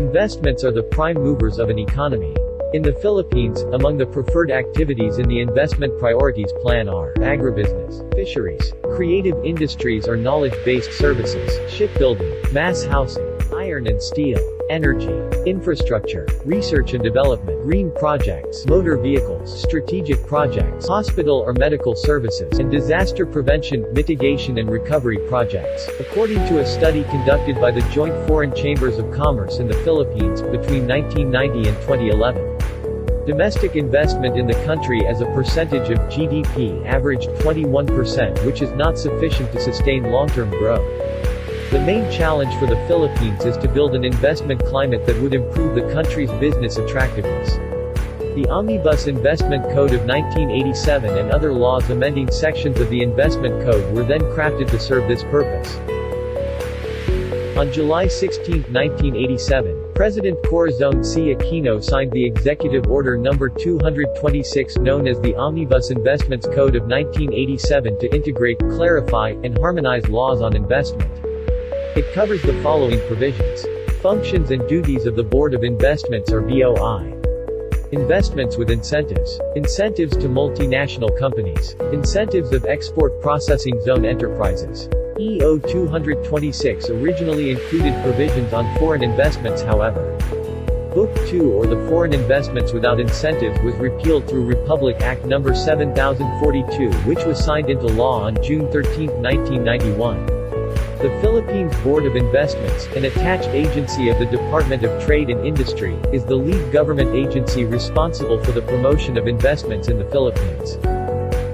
Investments are the prime movers of an economy. In the Philippines, among the preferred activities in the Investment Priorities Plan are agribusiness, fisheries, creative industries or knowledge-based services, shipbuilding, mass housing, iron and steel, energy, infrastructure, research and development, green projects, motor vehicles, strategic projects, hospital or medical services, and disaster prevention, mitigation and recovery projects. According to a study conducted by the Joint Foreign Chambers of Commerce in the Philippines, between 1990 and 2011, domestic investment in the country as a percentage of GDP averaged 21%, which is not sufficient to sustain long-term growth. The main challenge for the Philippines is to build an investment climate that would improve the country's business attractiveness. The Omnibus Investment Code of 1987 and other laws amending sections of the Investment Code were then crafted to serve this purpose. On July 16, 1987, President Corazon C. Aquino signed the Executive Order No. 226 known as the Omnibus Investments Code of 1987 to integrate, clarify, and harmonize laws on investment. It covers the following provisions. Functions and duties of the Board of Investments or BOI. Investments with incentives. Incentives to multinational companies. Incentives of export processing zone enterprises. EO 226 originally included provisions on foreign investments, however. Book 2 or the Foreign Investments Without Incentives was repealed through Republic Act No. 7042, which was signed into law on June 13, 1991. The Philippines Board of Investments, an attached agency of the Department of Trade and Industry, is the lead government agency responsible for the promotion of investments in the Philippines.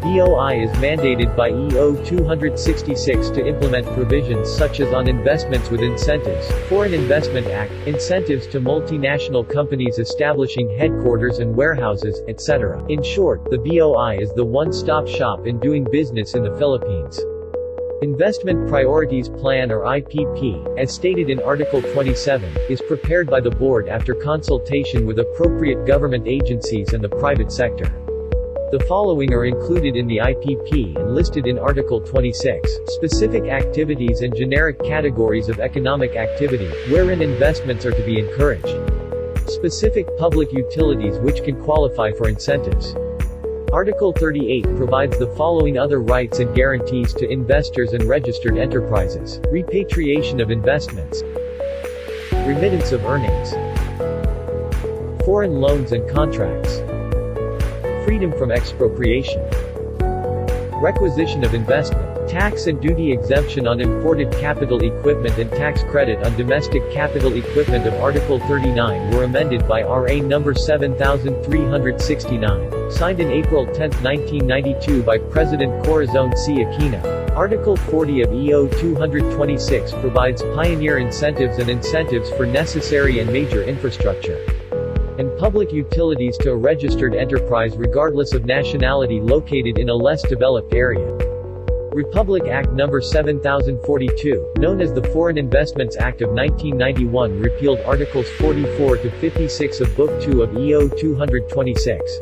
BOI is mandated by EO 266 to implement provisions such as on investments with incentives, Foreign Investment Act, incentives to multinational companies establishing headquarters and warehouses, etc. In short, the BOI is the one-stop shop in doing business in the Philippines. Investment Priorities Plan or IPP, as stated in Article 27, is prepared by the Board after consultation with appropriate government agencies and the private sector. The following are included in the IPP and listed in Article 26, specific activities and generic categories of economic activity, wherein investments are to be encouraged. Specific public utilities which can qualify for incentives. Article 38 provides the following other rights and guarantees to investors and registered enterprises. Repatriation of investments. Remittance of earnings. Foreign loans and contracts. Freedom from expropriation. Requisition of investment. Tax and duty exemption on imported capital equipment and tax credit on domestic capital equipment of Article 39 were amended by RA No. 7369, signed in April 10, 1992 by President Corazon C. Aquino. Article 40 of EO 226 provides pioneer incentives and incentives for necessary and major infrastructure and public utilities to a registered enterprise regardless of nationality located in a less developed area. Republic Act No. 7042, known as the Foreign Investments Act of 1991, repealed Articles 44 to 56 of Book 2 of EO 226.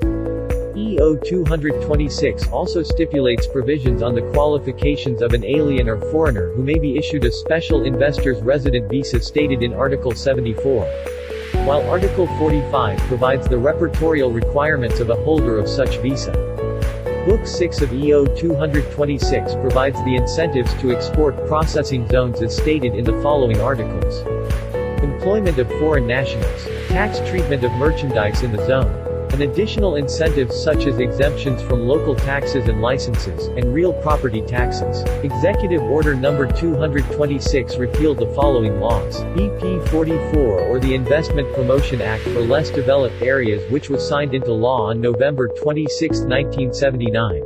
EO 226 also stipulates provisions on the qualifications of an alien or foreigner who may be issued a special investor's resident visa stated in Article 74. While Article 45 provides the repertorial requirements of a holder of such visa. Book 6 of EO 226 provides the incentives to export processing zones as stated in the following articles. Employment of foreign nationals. Tax treatment of merchandise in the zone. And additional incentives such as exemptions from local taxes and licenses, and real property taxes. Executive Order No. 226 repealed the following laws. BP 44 or the Investment Promotion Act for less developed areas, which was signed into law on November 26, 1979.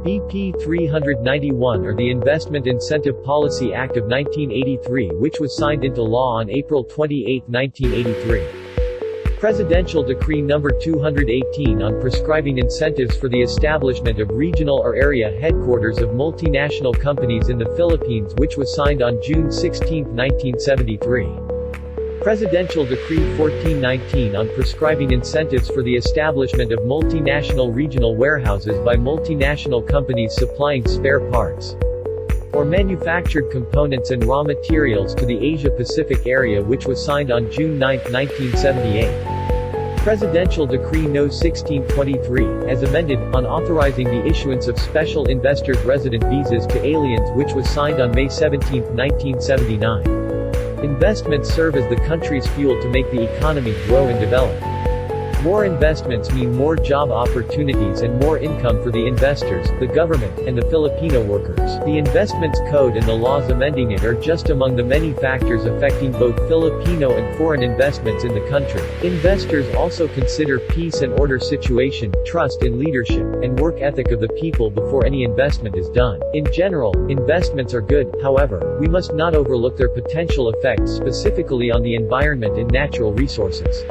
BP 391 or the Investment Incentive Policy Act of 1983, which was signed into law on April 28, 1983. Presidential Decree No. 218 on prescribing incentives for the establishment of regional or area headquarters of multinational companies in the Philippines, which was signed on June 16, 1973. Presidential Decree 1419 on prescribing incentives for the establishment of multinational regional warehouses by multinational companies supplying spare parts. or manufactured components and raw materials to the Asia-Pacific area, which was signed on June 9, 1978. Presidential Decree No. 1623, as amended, on authorizing the issuance of special investors' resident visas to aliens, which was signed on May 17, 1979. Investments serve as the country's fuel to make the economy grow and develop. More investments mean more job opportunities and more income for the investors, the government, and the Filipino workers. The Investments Code and the laws amending it are just among the many factors affecting both Filipino and foreign investments in the country. Investors also consider peace and order situation, trust in leadership, and work ethic of the people before any investment is done. In general, investments are good, however, we must not overlook their potential effects specifically on the environment and natural resources.